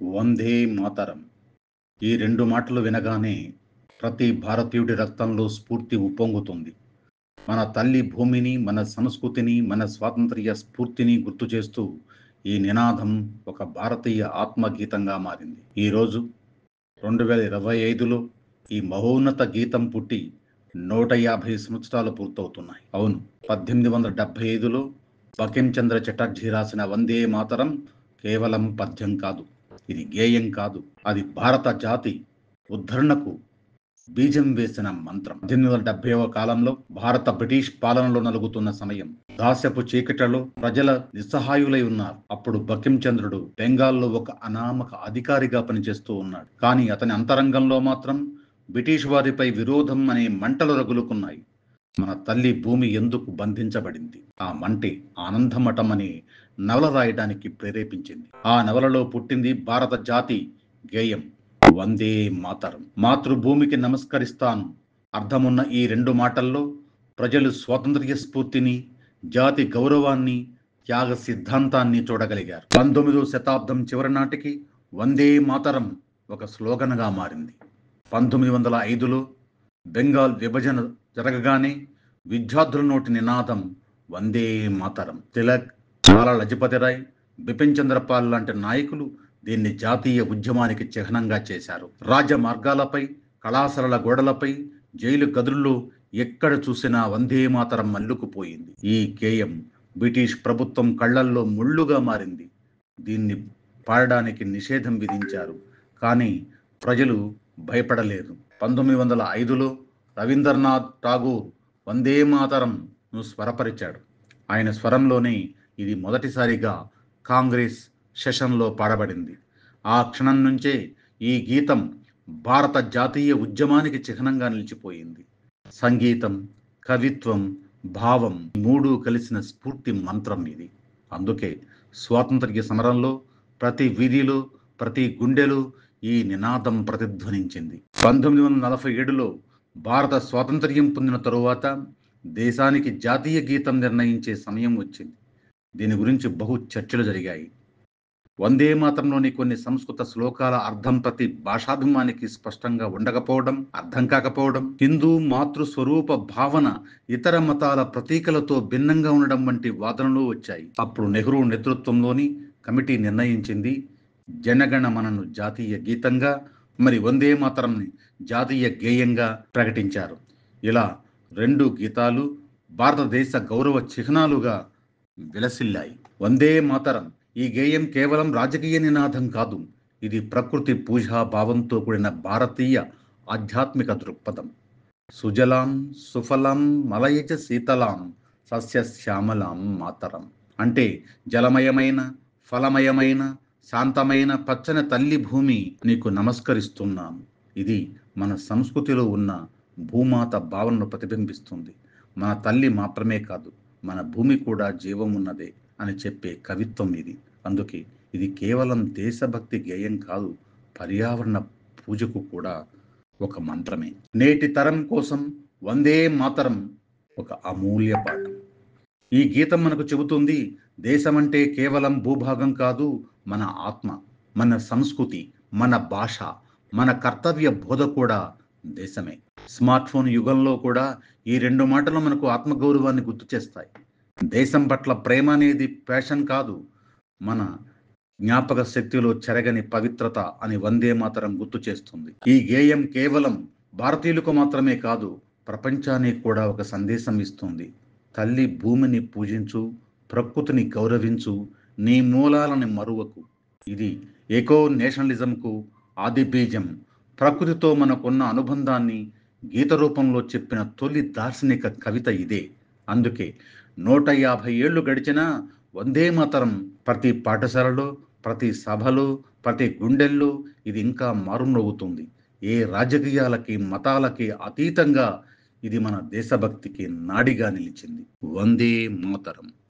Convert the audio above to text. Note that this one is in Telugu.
వందే మాతరం. ఈ 2 మాటలు వినగానే ప్రతి భారతీయుడి రక్తంలో స్ఫూర్తి ఉప్పొంగుతుంది. మన తల్లి భూమిని, మన సంస్కృతిని, మన స్వాతంత్ర్య స్ఫూర్తిని గుర్తు చేస్తూ ఈ నినాదం ఒక భారతీయ ఆత్మగీతంగా మారింది. ఈరోజు 2025లో ఈ మహోన్నత గీతం పుట్టి 150 సంవత్సరాలు పూర్తవుతున్నాయి. అవును, 1875లో బకిం చంద్ర చటర్జీ రాసిన వందే మాతరం కేవలం పద్యం కాదు, ఇది గేయం కాదు, అది భారత జాతి ఉద్ధరణకు బీజం వేసిన మంత్రం. 1870వ కాలంలో భారత బ్రిటిష్ పాలనలో నలుగుతున్న సమయం. దాస్యపు చీకటిలో ప్రజల నిస్సహాయులై ఉన్నారు. అప్పుడు బకిం చంద్రుడు బెంగాల్లో ఒక అనామక అధికారిగా పనిచేస్తూ ఉన్నాడు. కానీ అతని అంతరంగంలో మాత్రం బ్రిటిష్ వారిపై విరోధం అనే మంటలు రగులుకున్నాయి. మన తల్లి భూమి ఎందుకు బంధించబడింది? ఆ మంటే ఆనందమఠం అనే నవల రాయడానికి ప్రేరేపించింది. ఆ నవలలో పుట్టింది భారత జాతి గేయం వందే మాతరం. మాతృభూమికి నమస్కరిస్తాను అర్థమున్న ఈ 2 మాటల్లో ప్రజలు స్వాతంత్ర్య స్ఫూర్తిని, జాతి గౌరవాన్ని, త్యాగ సిద్ధాంతాన్ని చూడగలిగారు. 19వ శతాబ్దం చివరి నాటికి వందే మాతరం ఒక స్లోగన్గా మారింది. 1905లో బెంగాల్ విభజన జరగగానే విద్యార్థుల నోటి నినాదం వందే మాతరం. తిలక్, లాలా లజపతి రాయ్, బిపిన్ చంద్రపాల్ లాంటి నాయకులు దీన్ని జాతీయ ఉద్యమానికి చిహ్నంగా చేశారు. రాజ్య మార్గాలపై, కళాశాలల గోడలపై, జైలు గదుల్లో ఎక్కడ చూసినా వందే మాతరం మల్లుకుపోయింది. ఈ గేయం బ్రిటిష్ ప్రభుత్వం కళ్లల్లో ముళ్ళుగా మారింది. దీన్ని పాడడానికి నిషేధం విధించారు. కానీ ప్రజలు భయపడలేదు. 1905లో రవీంద్రనాథ్ ఠాగూర్ వందే మాతరంను స్వరపరిచాడు. ఆయన స్వరంలోనే ఇది మొదటిసారిగా కాంగ్రెస్ సెషన్లో పాడబడింది. ఆ క్షణం నుంచే ఈ గీతం భారత జాతీయ ఉద్యమానికి చిహ్నంగా నిలిచిపోయింది. సంగీతం, కవిత్వం, భావం మూడు కలిసిన స్ఫూర్తి మంత్రం ఇది. అందుకే స్వాతంత్ర్య సమరంలో ప్రతి వీధిలో, ప్రతి గుండెలో ఈ నినాదం ప్రతిధ్వనించింది. 1947లో భారత స్వాతంత్ర్యం పొందిన తరువాత దేశానికి జాతీయ గీతం నిర్ణయించే సమయం వచ్చింది. దీని గురించి బహు చర్చలు జరిగాయి. వందే మాతరంలోని కొన్ని సంస్కృత శ్లోకాల అర్థం ప్రతి భాషాభిమానికి స్పష్టంగా ఉండకపోవడం, అర్థం కాకపోవడం, హిందూ మాతృస్వరూప భావన ఇతర మతాల ప్రతీకలతో భిన్నంగా ఉండడం వంటి వాదనలు వచ్చాయి. అప్పుడు నెహ్రూ నేతృత్వంలోని కమిటీ నిర్ణయించింది, జనగణమనను జాతీయ గీతంగా, మరి వందే మాతరంని జాతీయ గేయంగా ప్రకటించారు. ఇలా 2 గీతాలు భారతదేశ గౌరవ చిహ్నాలుగా విలసిల్లాయి. వందే మాతరం ఈ గేయం కేవలం రాజకీయ నినాదం కాదు, ఇది ప్రకృతి పూజా భావంతో కూడిన భారతీయ ఆధ్యాత్మిక దృక్పథం. సుజలాం సుఫలాం మలయజ శీతలాం సస్యశ్యామలాం మాతరం అంటే జలమయమైన, ఫలమయమైన, శాంతమైన పచ్చని తల్లి భూమి నీకు నమస్కరిస్తున్నాను. ఇది మన సంస్కృతిలో ఉన్న భూమాత భావనను ప్రతిబింబిస్తుంది. మన తల్లి మాత్రమే కాదు, మన భూమి కూడా జీవం ఉన్నదే అని చెప్పే కవిత్వం ఇది. అందుకే ఇది కేవలం దేశభక్తి గేయం కాదు, పర్యావరణ పూజకు కూడా ఒక మంత్రమే. నేటి తరం కోసం వందే మాతరం ఒక అమూల్య పాఠం. ఈ గీతం మనకు చెబుతుంది, దేశమంటే కేవలం భూభాగం కాదు, మన ఆత్మ, మన సంస్కృతి, మన భాష, మన కర్తవ్య బోధ కూడా దేశమే. స్మార్ట్ ఫోన్ యుగంలో కూడా ఈ 2 మాటలు మనకు ఆత్మగౌరవాన్ని గుర్తు చేస్తాయి. దేశం పట్ల ప్రేమ అనేది ప్యాషన్ కాదు, మన జ్ఞాపక శక్తిలో చెరగని పవిత్రత అని వందే మాతరం గుర్తు చేస్తుంది. ఈ గేయం కేవలం భారతీయులకు మాత్రమే కాదు, ప్రపంచానికి కూడా ఒక సందేశం ఇస్తుంది. తల్లి భూమిని పూజించు, ప్రకృతిని గౌరవించు, నీ మూలాలని మరువకు. ఇది ఎకో నేషనలిజంకు ఆది బీజం. ప్రకృతితో మనకున్న అనుబంధాన్ని గీత రూపంలో చెప్పిన తొలి దార్శనిక కవిత ఇదే. అందుకే 150 ఏళ్లు గడిచినా వందే మాతరం ప్రతి పాఠశాలలో, ప్రతి సభలో, ప్రతి గుండెల్లో ఇది ఇంకా మారుమ్రోగుతుంది. ఏ రాజకీయాలకి, మతాలకి అతీతంగా ఇది మన దేశభక్తికి నాడిగా నిలిచింది. వందే మాతరం.